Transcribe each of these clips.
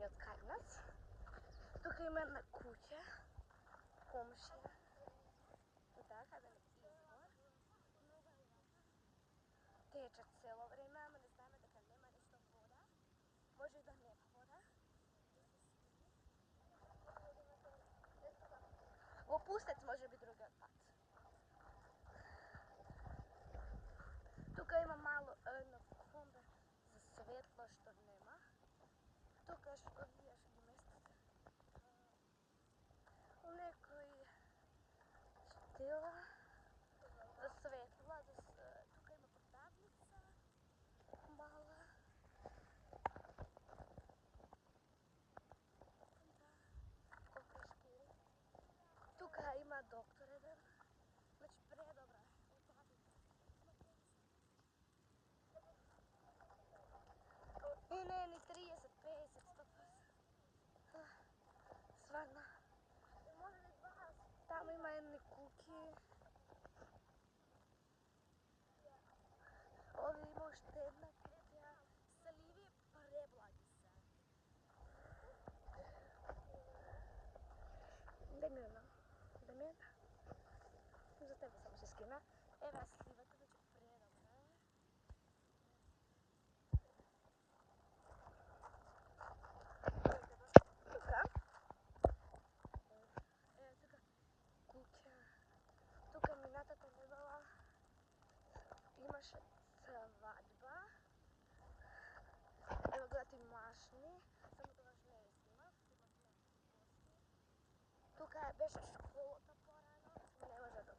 ни од кај нас. Тука има една куќа, комшија. Да, каде на извор. Тече цело време, ама не знаеме дека нема нешто вода. Може и да нема вода. Во Пустец може би другиот пат. Тука има мало едно комбе за светло што нема. Тука што вие што ги местите. Некои штила за светло, тука има продавница мала. Тука има доктор еден. Значи предобра. И не ни 30, 50, 100%. Сварна. Таму има едни куки. Овде има уште една куќа. Саливи преблаги се. Демјана. За тебе само се скина. Еве сливата, значи предобра е. Тука. Еве тука куќа. Тука минатата недела имаше свадба. Ево гледате машни, само тогаш не ја снимав, имав некои гости. Тука беше школата порано, не може да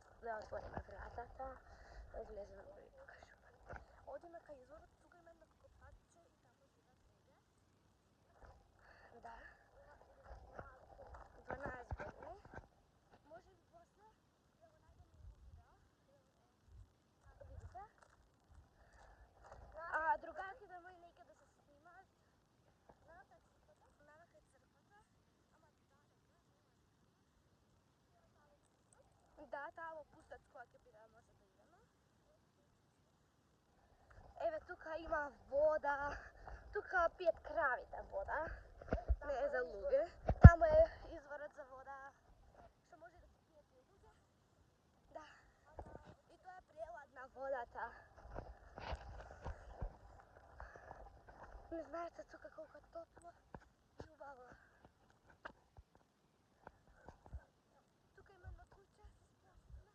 отвориме вратата, да излеземе да ви покажеме. Одиме кај изворот, тука има едно копатче и таму живеат луѓе. Да. 12 години. Може би после да го најдеме и во видео. Видите? А другарките мои нека да се снимаат. Навака е црквата, ама да, таа во Пустец која ќе биде може да идеме. Еве тука има вода. Тука пијат кравите вода. Не е за луѓе. Таму е изворот за вода. Што може да се пијат и луѓе. Да. И тоа е преладна водата. Не знаете тука колку е топло и убаво. Тука има едно куќе со споскина.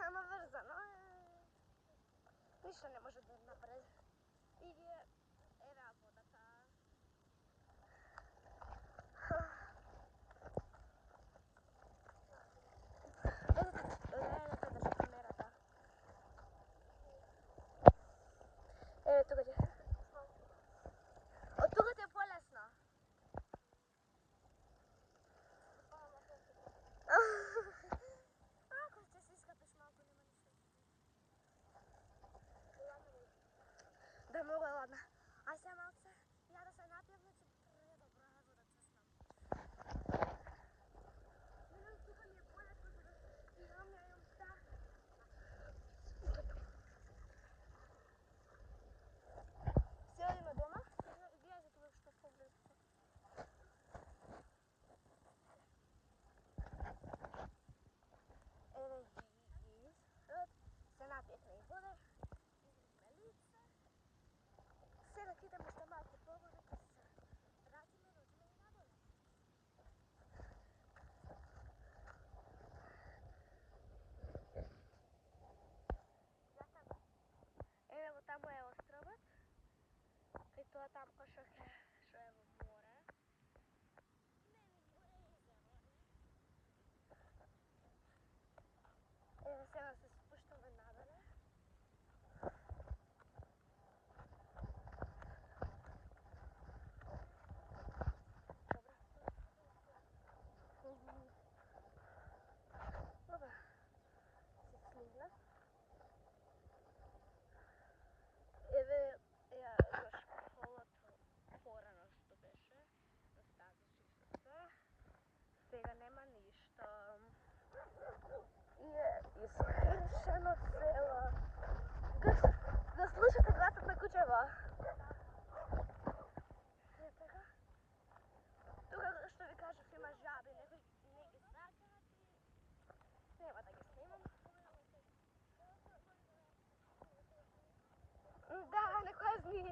Ама врзано е. Ништо не може да направи. И еве водата.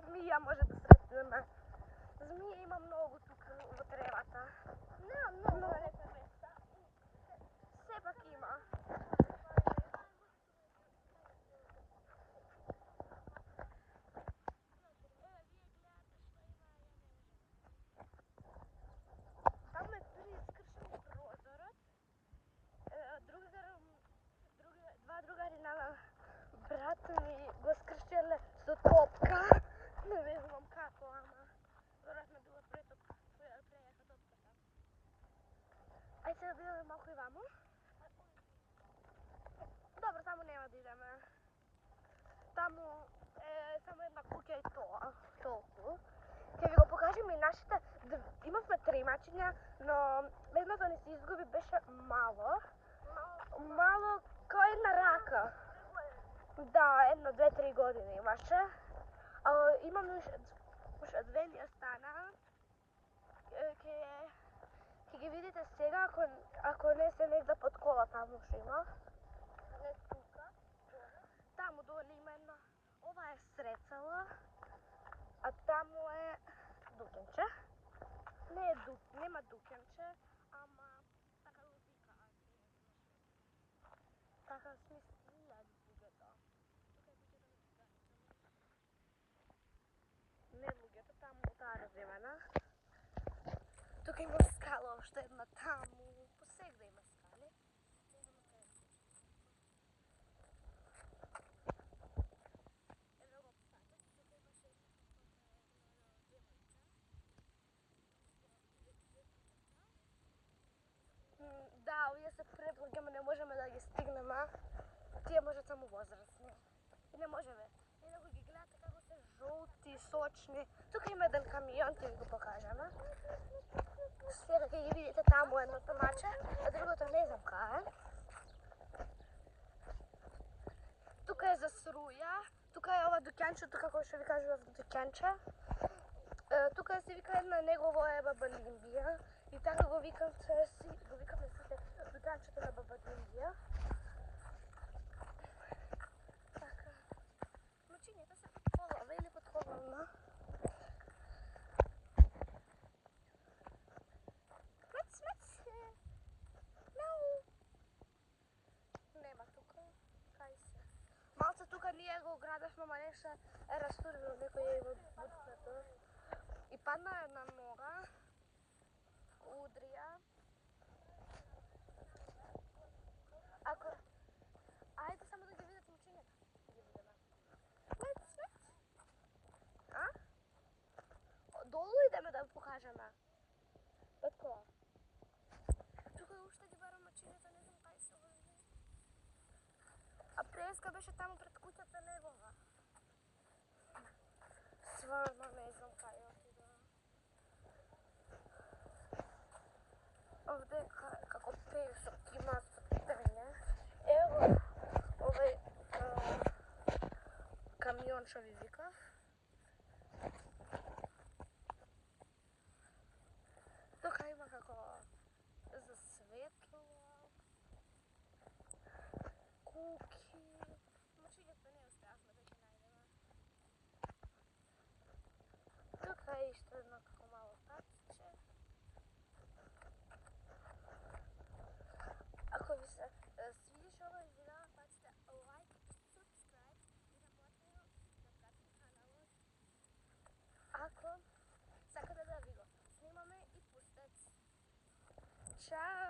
Zmija može da sretneme. Zmije ima mnogo тука во тревата. Нема многу на некој места. Сепак има. Таму е дури искршен прозорот. Два другари на брат ми го скршеле со топка. Не знам како, ама веројатно било прејаха топката. Ајде сега да идеме малку и ваму. Добро, таму нема да идеме. Таму е само една куќа и тоа, толку. Ќе ви го покажем и нашите, имавме 3 мачиња, но едното ни се изгуби, беше мало. Мало као една рака. Да, 1, 2, 3 години имаше. Имаме уште 2 ни остана. Ќе ги видите сега, ако не се негде под кола таму што има. Не тука, Таму доле има една. Ова е срецало, а таму е дукенче. Нема дукенче, ама така го викаат. Така смислиле луѓето. Не луѓето, таму таа развивена. Тука има скала, уште една таму. Посегде има скали. Да, овие се преплаќаме, не можеме да ги стигнеме. Тие можат само возрастни. И не можеме. Инаку ги гледате како се жолти, сочни. Тука има еден камион, ќе ви го покажеме. Сега ќе ги видите таму едното маче, а другото не знам кај е. Тука е за струја, тука е ова дукјанчето, како што ви кажував, дукјанче. Тука се вика една негово е Баба Лимбија. И така го викаме сите дукјанчето на Баба Лимбија. Така. Мачињата се под колава или под колава. Смец! Мяу! Нема тука. Кај се? Малце тука ние го градевме, ма нешто е растурило, некој е има буцнато. И падна една нога. Удрија. Ајде само да ги видите мачињата. Ги видиме. Смец! А? Долу идеме да покажеме. Под кола. Тука уште ги барам мачињата, не знам кај се овие. А преска беше таму пред куќата негова. Стварно не знам кај отида. Овде како песок има стење. Ево, овај камион што ви викав. Тука има како за светло, куки. Мачињата не успеавме да ги најдеме. Тука е исто едно како мало патче. Ако ви се свидиш овој видео, патите лайк, subscribe и да можете да пратите каналот. Ако сакате да ви го снимаме и пустете. Чао!